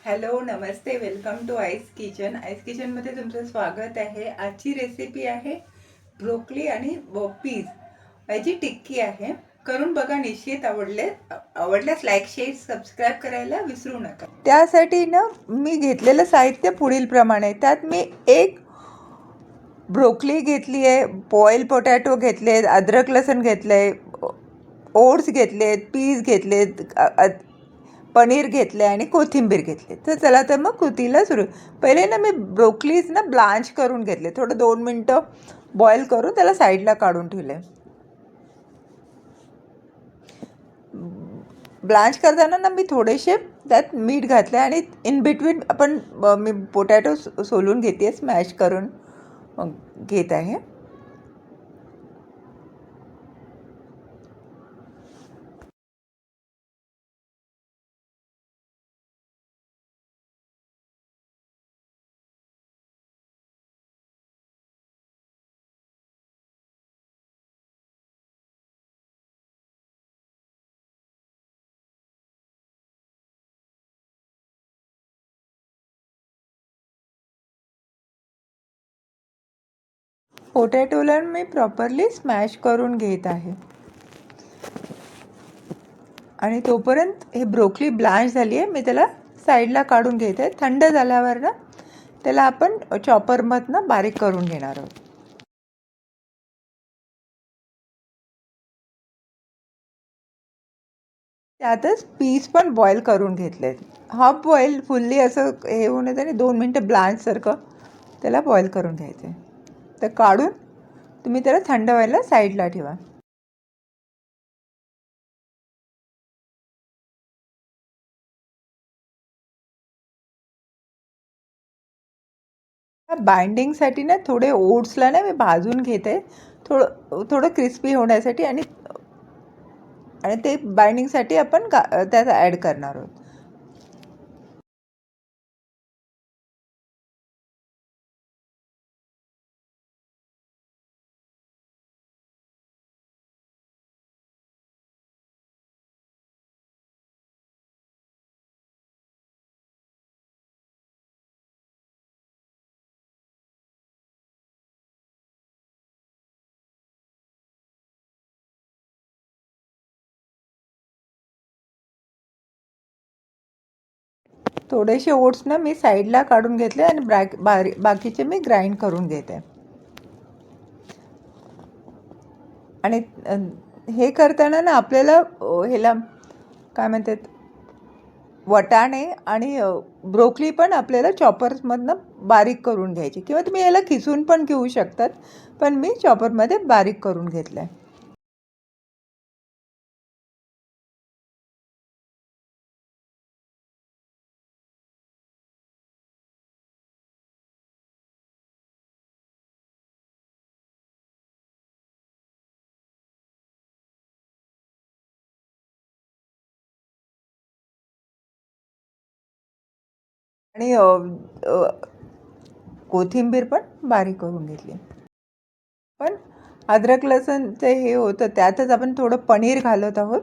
Hello, नमस्ते, welcome to ice kitchen. Ice किचनमध्ये तुमचं स्वागत आहे. आजची रेसिपी आहे ब्रोकली आणि पीज याची टिक्की आहे. करून बघा, निश्चित आवडल्यास लाईक, शेअर, सबस्क्राईब करायला विसरू नका. त्यासाठी ना मी घेतलेलं साहित्य पुढील प्रमाणे. त्यात मी एक ब्रोकली घेतली आहे, बॉईल पोटॅटो घेतलेत, अद्रक लसूण घेतलंय, ओट्स घेतलेत, पीज घेतलेत, पनीर घेतले आणि कोथिंबीर घेतली. तर चला तर मग कृतीला सुरू. पहिले ना मी ब्रोकलीज ना ब्लांच करून घेतले, थोडं 2 मिनटं बॉईल करून त्याला साईडला काढून ठेवले. ब्लांच करताना ना मी थोडेसे त्यात मीठ घातले आणि इन बिटवीन मी पोटॅटो सोलून घेते, स्मॅश करून घेत आहे. पोटॅटोला मी प्रॉपरली स्मॅश करून घेत आहे आणि तोपर्यंत हे ब्रोकली ब्लांच झाली आहे, मी त्याला साईडला काढून घेत आहे. थंड झाल्यावर ना त्याला आपण चॉपरमधनं बारीक करून घेणार आहोत. त्यातच पीस पण बॉईल करून घेतलेत. हाफ बॉईल, फुल्ली असं हे होऊ नये आणि 2 मिनटं ब्लांचसारखं त्याला बॉईल करून घ्यायचं आहे. तर काढून तुम्ही त्याला थंड व्हायला साईडला ठेवा. बाइंडिंगसाठी ना थोडे ओट्सला ना मी भाजून घेते, थोडं थोडं क्रिस्पी होण्यासाठी, आणि ते बाइंडिंगसाठी आपण त्यात ॲड करणार आहोत. थोडेसे ओट्स ना मी साईडला काढून घेतले आणि बाकीचे मी ग्राइंड करून घेते. आणि हे करताना ना आपल्याला ह्याला काय म्हणतात, वटाणे आणि ब्रोकली पण आपल्याला चॉपर्समधनं बारीक करून घ्यायची, किंवा तुम्ही याला खिसून पण घेऊ शकतात, पण मी चॉपरमध्ये बारीक करून घेतलं आहे. आणि कोथिंबीर पण बारीक करून घेतली. पण अद्रक लसूणचं हे होतं, त्यातच आपण थोडं पनीर घालत आहोत.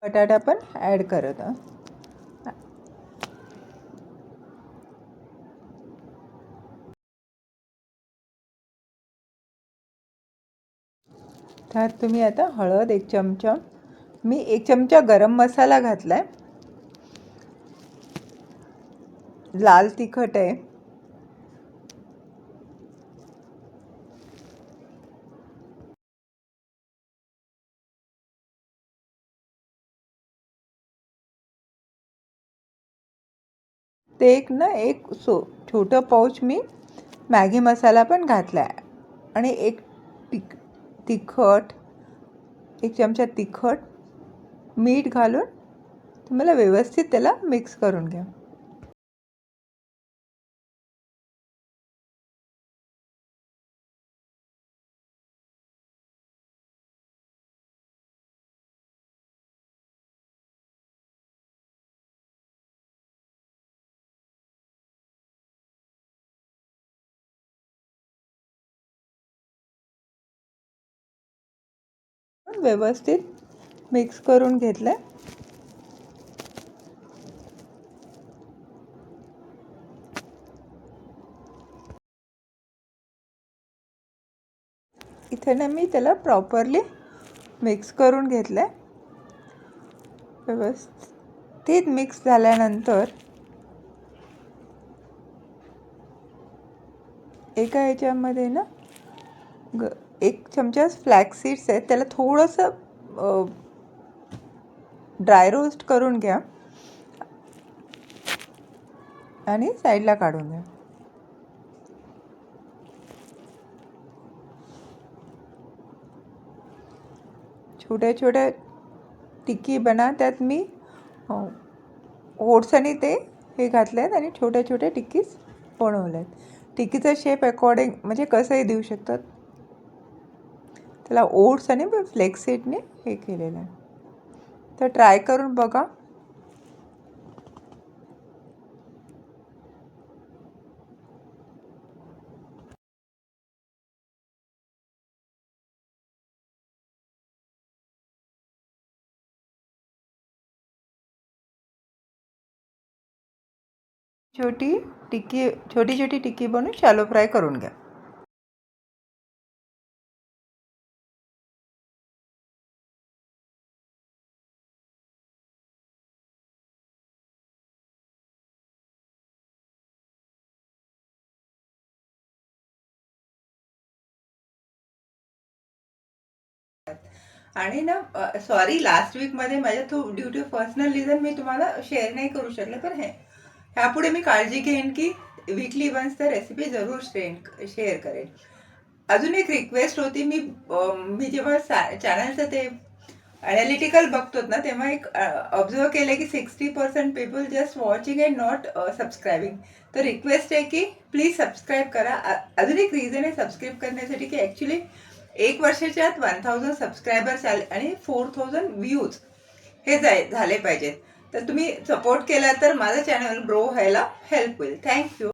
बटाटा पण ॲड करत आहोत. त्यात तुम्ही आता हळद 1 चमचा, मी 1 चमचा गरम मसाला घातला आहे, लाल तिखट आहे, ते एक छोटं पाऊच मी मॅगी मसाला पण घातला आहे, आणि तिखट 1 चमचा तिखट, मीठ घालून तुम्हाला व्यवस्थित त्याला मिक्स करून घ्या. व्यवस्थित मिक्स करून घेतलं. इथे ना मी त्याला प्रॉपरली मिक्स करून घेतलं. व्यवस्थित मिक्स झाल्यानंतर एका ह्याच्यामध्ये ना 1 चमचा फ्लॅक्स सीड्स आहेत, त्याला थोडंसं ड्राय रोस्ट करून घ्या आणि साईडला काढून घ्या. छोट्या छोट्या टिक्की बनवा. त्यात मी ओट्स आणि ते हे घातले आहेत आणि छोट्या छोट्या टिक्कीज बनवल्या आहेत. टिक्कीचा शेप अकॉर्डिंग म्हणजे कसंही देऊ शकतात. त्याला ओट्स आणि फ्लेक्स सीडने हे केलेलं आहे. तर ट्राय करून बघा. छोटी छोटी टिक्की बनवून शॅलो फ्राय करून घ्या. आणि ना सॉरी, लास्ट वीकमध्ये माझ्या ड्यू टू पर्सनल रिझन मी तुम्हाला शेअर नाही करू शकले. पण ह्यापुढे मी काळजी घेईन की वीकली वन्स तर रेसिपी जरूर शेअर करेन. अजून एक रिक्वेस्ट होती. मी जेव्हा चॅनलचं ते ॲनालिटिकल बघतो ना, तेव्हा एक ऑब्झर्व केलं की 60% people just watching and not सबस्क्रायबिंग. तर रिक्वेस्ट आहे की प्लीज सबस्क्राईब करा. अजून एक रिझन आहे सबस्क्राईब करण्यासाठी की ॲक्च्युली 1 वर्षाच्या आत 1000 सबस्क्रायबर्स आले आणि 4000 व्ह्यूज हे झाले पाहिजेत. तर तुम्ही सपोर्ट केला तर माझं चॅनल ग्रो व्हायला हेल्प होईल. थँक्यू.